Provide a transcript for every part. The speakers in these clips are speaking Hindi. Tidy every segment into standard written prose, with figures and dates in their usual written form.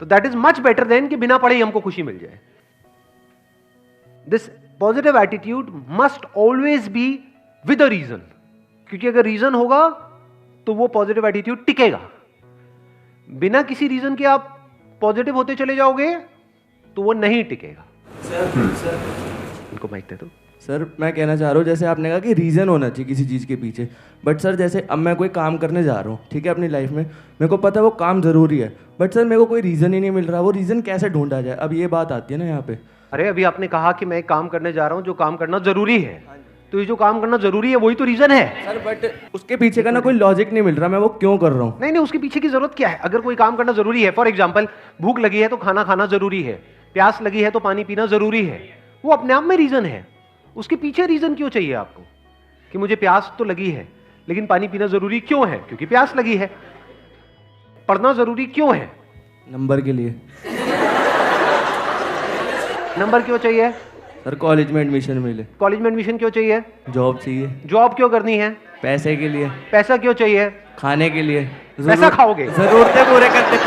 तो that is much better than कि बिना पढ़े ही हमको खुशी मिल जाए. This positive attitude must always be with a reason, क्योंकि अगर रीजन होगा तो वो पॉजिटिव एटीट्यूड टिकेगा. बिना किसी रीजन के आप पॉजिटिव होते चले जाओगे तो वो नहीं टिकेगा. इनको माइक दे दो. सर मैं कहना चाह रहा हूँ, जैसे आपने कहा कि रीज़न होना चाहिए किसी चीज़ के पीछे, बट सर जैसे अब मैं कोई काम करने जा रहा हूँ, ठीक है, अपनी लाइफ में मेरे को पता है वो काम ज़रूरी है, बट सर मेरे को कोई रीज़न ही नहीं मिल रहा. वो रीज़न कैसे ढूंढा जाए? अब ये बात आती है ना यहाँ पे. अरे अभी आपने कहा कि मैं एक काम करने जा रहा हूँ जो काम करना जरूरी है, तो ये जो काम करना जरूरी है वही तो रीजन है. सर बट उसके पीछे का ना कोई लॉजिक नहीं मिल रहा, मैं वो क्यों कर रहा हूँ. नहीं, उसके पीछे की जरूरत क्या है? अगर कोई काम करना जरूरी है, फॉर एग्जाम्पल भूख लगी है तो खाना खाना जरूरी है, प्यास लगी है तो पानी पीना जरूरी है, वो अपने आप में रीजन है. उसके पीछे रीजन क्यों चाहिए आपको कि मुझे प्यास तो लगी है लेकिन पानी पीना जरूरी क्यों है? क्योंकि प्यास लगी है. पढ़ना जरूरी क्यों है? नंबर के लिए. नंबर क्यों चाहिए? सर कॉलेज में एडमिशन मिले. कॉलेज में एडमिशन क्यों चाहिए? जॉब चाहिए. जॉब क्यों करनी है? पैसे के लिए. पैसा क्यों चाहिए? खाने के लिए. पैसा खाओगे? जरूरतें पूरे करते.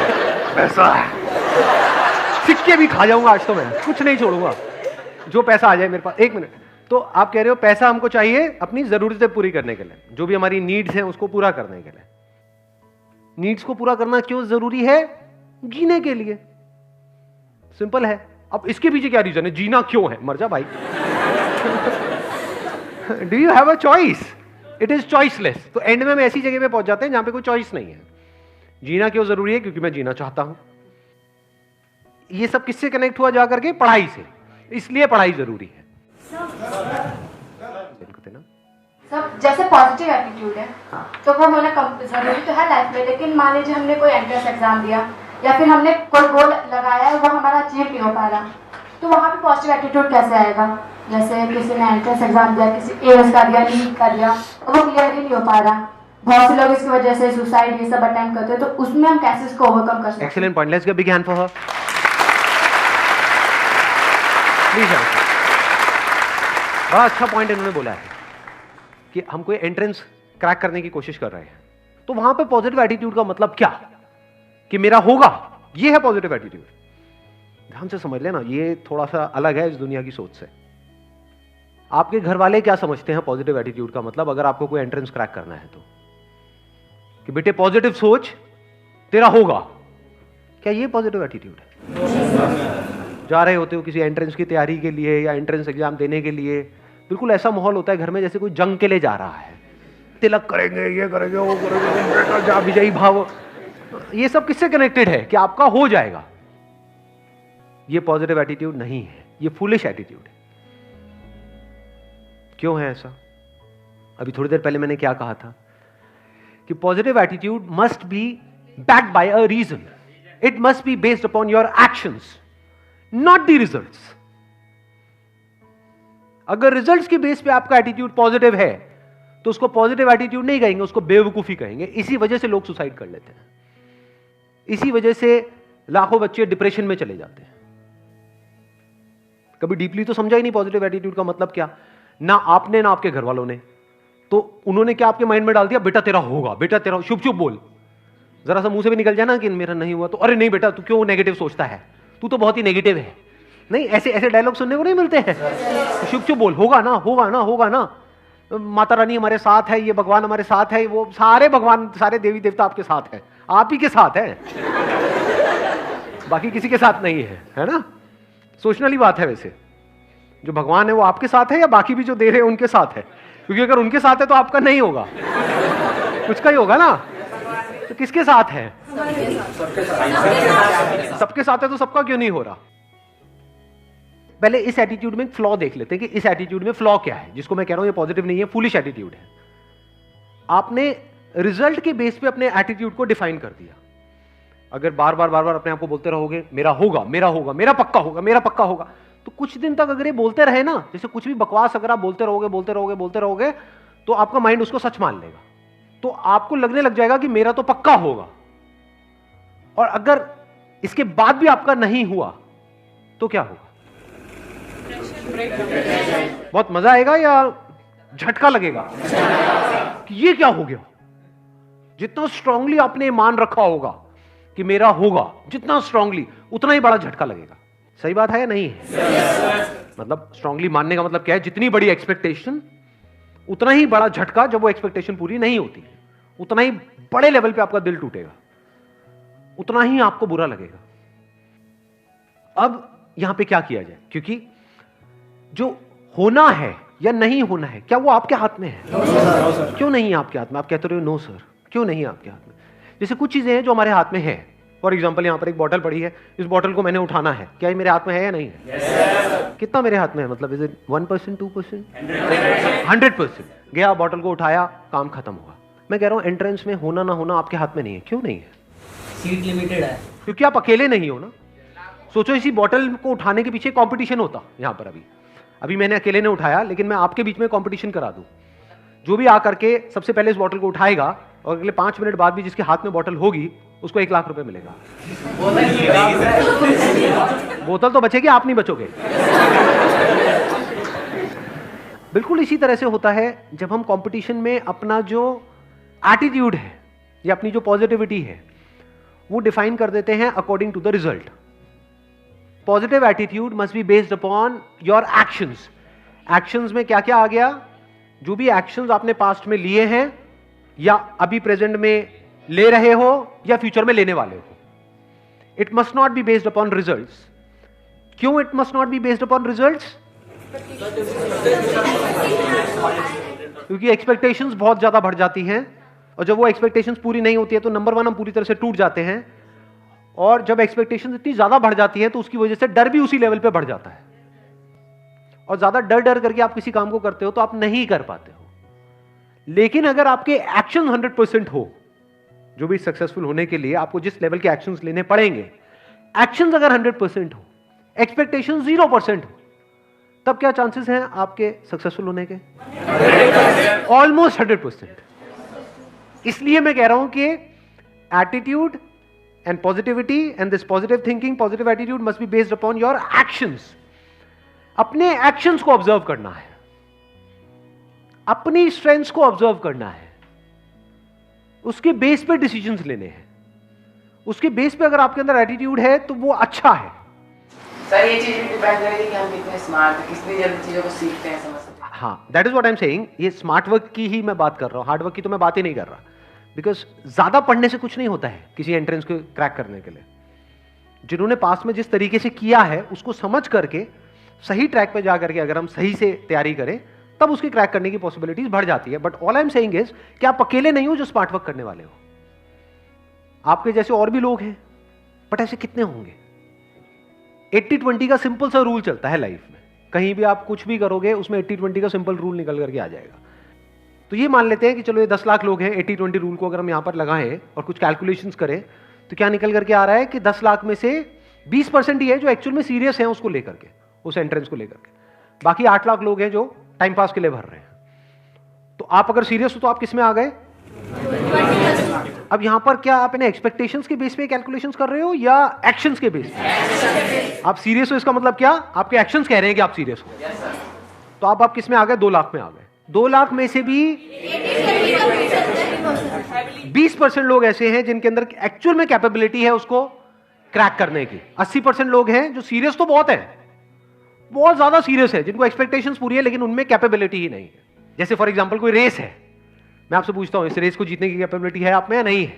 पैसा सिक्के भी खा जाऊंगा आज तो, मैं कुछ नहीं छोड़ूंगा जो पैसा आ जाए मेरे पास. एक मिनट, तो आप कह रहे हो पैसा हमको चाहिए अपनी जरूरतें पूरी करने के लिए, जो भी हमारी नीड्स हैं उसको पूरा करने के लिए. नीड्स को पूरा करना क्यों जरूरी है? जीने के लिए. सिंपल है. अब इसके पीछे क्या रीजन है? जीना क्यों है? मर जा भाई. Do you have a choice? It is choiceless. तो एंड में हम ऐसी जगह पे पहुंच जाते हैं जहां पे कोई चॉइस नहीं है. जीना क्यों जरूरी है? क्योंकि मैं जीना चाहता हूं. ये सब किससे कनेक्ट हुआ जा करके? पढ़ाई से. इसलिए पढ़ाई जरूरी है. सब जैसे पॉजिटिव एटीट्यूड है तो वो होना जरूरी तो है लाइफ में, लेकिन मान लीजिए हमने कोई एंट्रेंस एग्जाम दिया या फिर हमने कोई गोल लगाया है वो हमारा अचीव नहीं हो पा रहा, तो वहाँ पे पॉजिटिव एटीट्यूड कैसे आएगा? जैसे किसी ने एंट्रेंस एग्जाम दिया, किसी एएस का दिया, नीट का दिया, और वो क्लियर ही नहीं हो पा रहा. बहुत से लोग इसकी वजह से सुसाइड ये सब अटेम्प्ट करते हैं, तो उसमें हम कैसे इसको ओवरकम कर सकते हैं? Excellent point. Let's give big hand for her. Please. बड़ा अच्छा पॉइंट इन्होंने बोला है कि हम कोई एंट्रेंस क्रैक करने की कोशिश कर रहे हैं, तो वहां पे पॉजिटिव एटीट्यूड का मतलब क्या कि मेरा होगा. ये है पॉजिटिव एटीट्यूड. ध्यान से समझ लेना, ये थोड़ा सा अलग है इस दुनिया की सोच से. आपके घर वाले क्या समझते हैं पॉजिटिव एटीट्यूड का मतलब, अगर आपको कोई एंट्रेंस क्रैक करना है तो, कि बेटे पॉजिटिव सोच, तेरा होगा. क्या ये पॉजिटिव एटीट्यूड है? जा रहे होते हो किसी एंट्रेंस की तैयारी के लिए या एंट्रेंस एग्जाम देने के लिए, बिल्कुल ऐसा माहौल होता है घर में जैसे कोई जंग के लिए जा रहा है. तिलक करेंगे, ये करेंगे, वो करेंगे, जा विजयी भाव. ये सब किससे कनेक्टेड है कि आपका हो जाएगा? ये पॉजिटिव एटीट्यूड नहीं है, ये फूलिश एटीट्यूड है. क्यों है ऐसा? अभी थोड़ी देर पहले मैंने क्या कहा था कि positive attitude must be backed by a reason. It must be based upon your actions, not the results. अगर रिजल्ट्स के बेस पे आपका एटीट्यूड पॉजिटिव है तो उसको पॉजिटिव एटीट्यूड नहीं कहेंगे, उसको बेवकूफी कहेंगे. इसी वजह से लोग सुसाइड कर लेते हैं. इसी वजह से लाखों बच्चे डिप्रेशन में चले जाते हैं. कभी डीपली तो समझा ही नहीं पॉजिटिव एटीट्यूड का मतलब क्या. ना आपने ना आपके घर वालों ने. तो उन्होंने क्या आपके माइंड में डाल दिया, बेटा तेरा होगा, बेटा तेरा. शुभ शुभ बोल. जरा सा मुंह से भी निकल जाए ना कि मेरा नहीं हुआ तो, अरे नहीं बेटा तू क्यों नेगेटिव सोचता है, तू तो बहुत ही नेगेटिव है. नहीं, ऐसे ऐसे डायलॉग सुनने को नहीं मिलते हैं. शुभ शुभ बोल. होगा ना, होगा ना, होगा ना. माता रानी हमारे साथ है, ये भगवान हमारे साथ है, वो सारे भगवान सारे देवी देवता आपके साथ है, आप ही के साथ है, बाकी किसी के साथ नहीं है. है ना? सोचने वाली बात है. वैसे जो भगवान है वो आपके साथ है या बाकी भी जो दे रहे हैं उनके साथ है? क्योंकि अगर उनके साथ है तो आपका नहीं होगा, कुछ का ही होगा ना. तो किसके साथ है? सबके साथ है. तो सबका क्यों नहीं हो रहा? पहले इस एटीट्यूड में फ्लॉ देख लेते हैं कि इस एटीट्यूड में फ्लॉ क्या है, जिसको मैं कह रहा हूं ये पॉजिटिव नहीं है, फूलिश एटीट्यूड है. आपने रिजल्ट के बेस पे अपने एटीट्यूड को डिफाइन कर दिया. अगर बार बार अपने आप को बोलते रहोगे मेरा होगा, मेरा होगा, मेरा पक्का होगा, मेरा पक्का होगा, तो कुछ दिन तक अगर ये बोलते रहे ना, जैसे कुछ भी बकवास अगर आप बोलते रहोगे तो आपका माइंड उसको सच मान लेगा. तो आपको लगने लग जाएगा कि मेरा तो पक्का होगा. और अगर इसके बाद भी आपका नहीं हुआ तो क्या होगा? बहुत मजा आएगा या झटका लगेगा कि ये क्या हो गया? जितना स्ट्रांगली आपने मान रखा होगा कि मेरा होगा, जितना स्ट्रांगली उतना ही बड़ा झटका लगेगा। सही बात है या नहीं है? मतलब स्ट्रांगली मानने का मतलब क्या है? जितनी बड़ी एक्सपेक्टेशन उतना ही बड़ा झटका, जब वो एक्सपेक्टेशन पूरी नहीं होती उतना ही बड़े लेवल पे आपका दिल टूटेगा, उतना ही आपको बुरा लगेगा। अब यहां पे क्या किया जाए, क्योंकि जो होना है या नहीं होना है, क्या वो आपके हाथ में है? क्यों नहीं है आपके हाथ में? आप कहते रहे हो नो सर, क्यों नहीं है आपके हाथ में? जैसे कुछ चीजें हैं जो हमारे हाथ में है। फॉर एग्जाम्पल यहां पर एक बॉटल पड़ी है, इस बॉटल को मैंने उठाना है, क्या ये मेरे हाथ में है या नहीं है? कितना मेरे हाथ में है? मतलब इज इट 1%, 2%? 100%। गया, बॉटल को उठाया, काम खत्म हुआ। मैं कह रहा हूं एंट्रेंस में होना ना होना आपके हाथ में नहीं है। क्यों नहीं है? सीट लिमिटेड है, क्योंकि आप अकेले नहीं हो ना। सोचो इसी बॉटल को उठाने के पीछे कंपटीशन होता। यहां पर अभी मैंने अकेले ने उठाया, लेकिन मैं आपके बीच में कंपटीशन करा दूं। जो भी आकर के सबसे पहले इस बॉटल को उठाएगा और अगले 5 मिनट बाद भी जिसके हाथ में बॉटल होगी, उसको 1 लाख रुपए मिलेगा। बोतल तो बचेगी, आप नहीं बचोगे। बिल्कुल इसी तरह से होता है जब हम कंपटीशन में अपना जो एटीट्यूड है या अपनी जो पॉजिटिविटी है वो डिफाइन कर देते हैं according to the result. Positive attitude must be based upon your actions. Actions में क्या क्या आ गया? जो भी एक्शंस आपने पास्ट में लिए हैं या अभी प्रेजेंट में ले रहे हो या फ्यूचर में लेने वाले हो। It must not be based upon results. क्यों it must not be based upon results? क्योंकि एक्सपेक्टेशंस बहुत ज्यादा बढ़ जाती हैं, और जब वो एक्सपेक्टेशंस पूरी नहीं होती है तो नंबर 1 हम पूरी तरह से टूट जाते हैं। और जब एक्सपेक्टेशंस इतनी ज्यादा बढ़ जाती है तो उसकी वजह से डर भी उसी लेवल पे बढ़ जाता है, और ज्यादा डर डर करके आप किसी काम को करते हो तो आप नहीं कर पाते हो। लेकिन अगर आपके एक्शन 100% हो, जो भी सक्सेसफुल होने के लिए आपको जिस लेवल के एक्शंस लेने पड़ेंगे, एक्शंस अगर 100% हो, एक्सपेक्टेशन 0% हो, तब क्या चांसेस हैं आपके सक्सेसफुल होने के? ऑलमोस्ट 100%। इसलिए मैं कह रहा हूं कि attitude and positivity and this positive thinking, positive attitude must be based upon your actions. अपने एक्शंस को ऑब्जर्व करना है, अपनी स्ट्रेंथ्स को ऑब्जर्व करना है, उसके बेस पे डिसीजंस लेने हैं। उसके बेस पे अगर आपके अंदर एटीट्यूड है तो वो अच्छा है। सर ये चीज भी डिपेंड करेगी कि हम कितने स्मार्ट हैं, कितनी जल्दी चीजों को सीखते हैं, समझते हैं। हाँ, that is what I am saying. ये स्मार्ट वर्क की ही मैं बात कर रहा हूं, हार्ड वर्क की तो मैं बात ही नहीं कर रहा। बिकॉज ज्यादा पढ़ने से कुछ नहीं होता है किसी एंट्रेंस को क्रैक करने के लिए। जिन्होंने पास में जिस तरीके से किया है उसको समझ करके सही ट्रैक पे जा करके अगर हम सही से तैयारी करें तब उसकी क्रैक करने की पॉसिबिलिटीज बढ़ जाती है। But all I am saying is कि आप अकेले नहीं हो जो स्मार्ट वर्क करने वाले हो। आपके जैसे और भी लोग हैं, बट ऐसे कितने होंगे? 80-20 का सिंपल सा रूल चलता है लाइफ में। कहीं भी आप कुछ भी करोगे उसमें 80-20 का सिंपल रूल निकल करके आ जाएगा। तो ये मान लेते हैं कि चलो ये 10 लाख लोग हैं, 80-20 रूल को अगर हम यहां पर लगाएं और कुछ कैलकुलेशंस करें तो क्या निकल करके आ रहा है कि 10 लाख में से 20% ही है जो एक्चुअल में सीरियस हैं उसको लेकर के, उस एंट्रेंस को लेकर के। बाकी 8 लाख लोग हैं जो टाइम पास के लिए भर रहे हैं। तो आप अगर सीरियस हो तो आप किस में आ गए? अब यहां पर क्या आप इन्हें एक्सपेक्टेशंस के बेस पे कैलकुलेशंस कर रहे हो या एक्शंस के बेस पे? आप सीरियस हो इसका मतलब क्या? आपके एक्शंस कह रहे हैं कि आप सीरियस हो। तो आप किस में आ गए? 2 लाख में आ गए। 2 लाख में से भी 20% लोग ऐसे हैं जिनके अंदर एक्चुअल में कैपेबिलिटी है उसको क्रैक करने की। 80% लोग हैं जो सीरियस तो बहुत है, बहुत ज्यादा सीरियस है, जिनको एक्सपेक्टेशंस पूरी है लेकिन उनमें कैपेबिलिटी ही नहीं है। जैसे फॉर एग्जांपल कोई रेस है, मैं आपसे पूछता हूं इस रेस को जीतने की कैपेबिलिटी है आप में या नहीं है?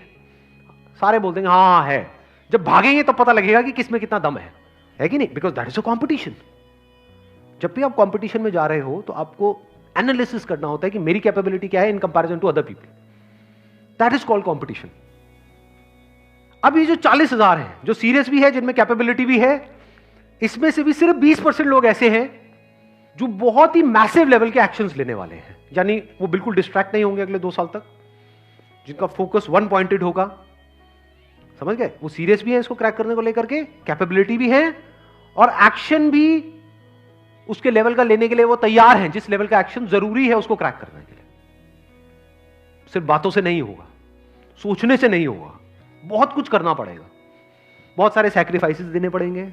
सारे बोल देंगे हाँ है। जब भागेंगे तब पता लगेगा कि किसमें कितना दम है कि नहीं? Because that is a competition. जब भी आप कॉम्पिटिशन में जा रहे हो तो आपको एनालिसिस करना होता है कि मेरी कैपेबिलिटी क्या है in comparison to other people. That is called competition. अब ये जो 40,000 हैं जो सीरियस भी है, जिनमें कैपेबिलिटी भी है, इसमें से भी सिर्फ 20% लोग ऐसे हैं जो बहुत ही मैसिव लेवल के एक्शंस लेने वाले हैं। यानी वो बिल्कुल डिस्ट्रैक्ट नहीं होंगे अगले 2 साल तक, जिनका फोकस 1 पॉइंटेड होगा। समझ गए? वो सीरियस भी है इसको क्रैक करने को लेकर के, कैपेबिलिटी भी है और एक्शन भी उसके लेवल का लेने के लिए वो तैयार हैं, जिस लेवल का एक्शन जरूरी है उसको क्रैक करने के लिए। सिर्फ बातों से नहीं होगा, सोचने से नहीं होगा, बहुत कुछ करना पड़ेगा, बहुत सारे सैक्रिफाइसेस देने पड़ेंगे,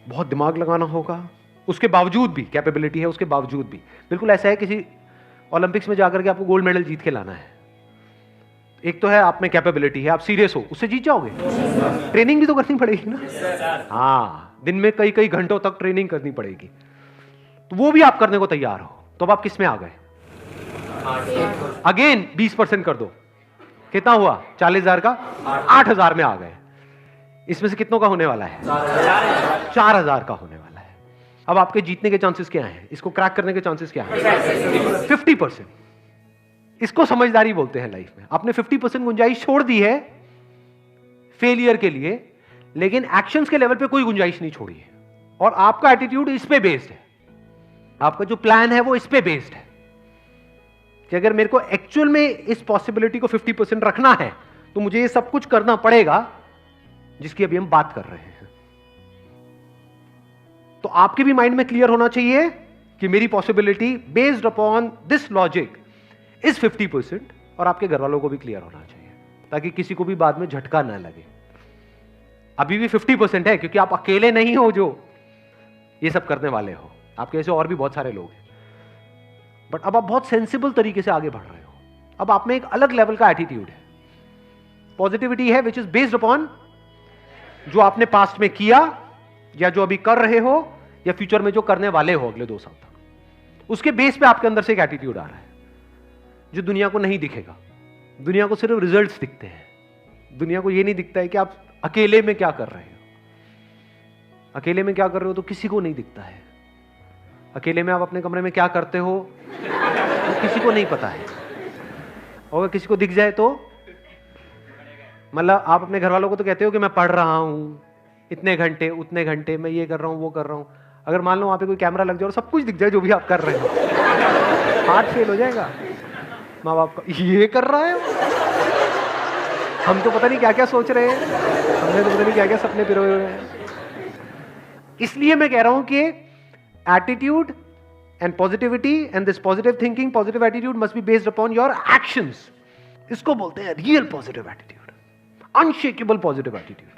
बहुत दिमाग लगाना होगा। उसके बावजूद भी कैपेबिलिटी है, उसके बावजूद भी बिल्कुल ऐसा है किसी ओलंपिक्स में जाकर के आपको गोल्ड मेडल जीत के लाना है, एक तो है आप में कैपेबिलिटी है, आप सीरियस हो, उससे जीत जाओगे। ट्रेनिंग भी तो करनी पड़ेगी ना। हाँ, दिन में कई कई घंटों तक ट्रेनिंग करनी पड़ेगी, तो वो भी आप करने को तैयार हो, तो अब आप किस में आ गए? अगेन 20% कर दो, कितना हुआ? 40,000 का 8,000 में आ गए। इसमें से कितनों का होने वाला है? 4,000 का होने वाला है। अब आपके जीतने के चांसेस क्या हैं? इसको क्रैक करने के चांसेस क्या हैं? 50%। इसको समझदारी बोलते हैं लाइफ में। आपने 50% गुंजाइश छोड़ दी है फेलियर के लिए, लेकिन एक्शंस के लेवल पे कोई गुंजाइश नहीं छोड़ी है, और आपका एटीट्यूड इस पे बेस्ड है, आपका जो प्लान है वो इस पे बेस्ड है कि अगर मेरे को एक्चुअल में इस पॉसिबिलिटी को 50% रखना है तो मुझे ये सब कुछ करना पड़ेगा जिसकी अभी हम बात कर रहे हैं। तो आपके भी माइंड में क्लियर होना चाहिए कि मेरी possibility based upon this logic is 50%, और आपके घर वालों को भी क्लियर होना चाहिए ताकि किसी को भी बाद में झटका ना लगे। अभी भी 50% है क्योंकि आप अकेले नहीं हो जो ये सब करने वाले हो, आपके ऐसे और भी बहुत सारे लोग हैं, बट अब आप बहुत सेंसिबल तरीके से आगे बढ़ रहे हो। अब आप में एक अलग लेवल का एटीट्यूड है, पॉजिटिविटी है विच इज बेस्ड अपॉन जो आपने पास्ट में किया या जो अभी कर रहे हो या फ्यूचर में जो करने वाले हो अगले 2 साल तक, उसके बेस पे आपके अंदर से एक एटीट्यूड आ रहा है जो दुनिया को नहीं दिखेगा। दुनिया को सिर्फ रिजल्ट्स दिखते हैं, दुनिया को यह नहीं दिखता है कि आप अकेले में क्या कर रहे हो। अकेले में क्या कर रहे हो तो किसी को नहीं दिखता है। अकेले में आप अपने कमरे में क्या करते हो तो किसी को नहीं पता है, और अगर किसी को दिख जाए तो मतलब आप अपने घर वालों को तो कहते हो कि मैं पढ़ रहा हूं इतने घंटे उतने घंटे, मैं ये कर रहा हूं वो कर रहा हूं। अगर मान लो वहां पे कोई कैमरा लग जाए और सब कुछ दिख जाए जो भी आप कर रहे हो, हार्ट फेल हो जाएगा माँ बाप का, ये कर रहा है, हम तो पता नहीं क्या क्या सोच रहे हैं, हमने तो पता नहीं क्या क्या सपने पिरोए हुए हैं। इसलिए मैं कह रहा हूं कि attitude and positivity and this positive thinking, positive attitude must be based upon your actions. इसको बोलते हैं real positive attitude, unshakeable positive attitude.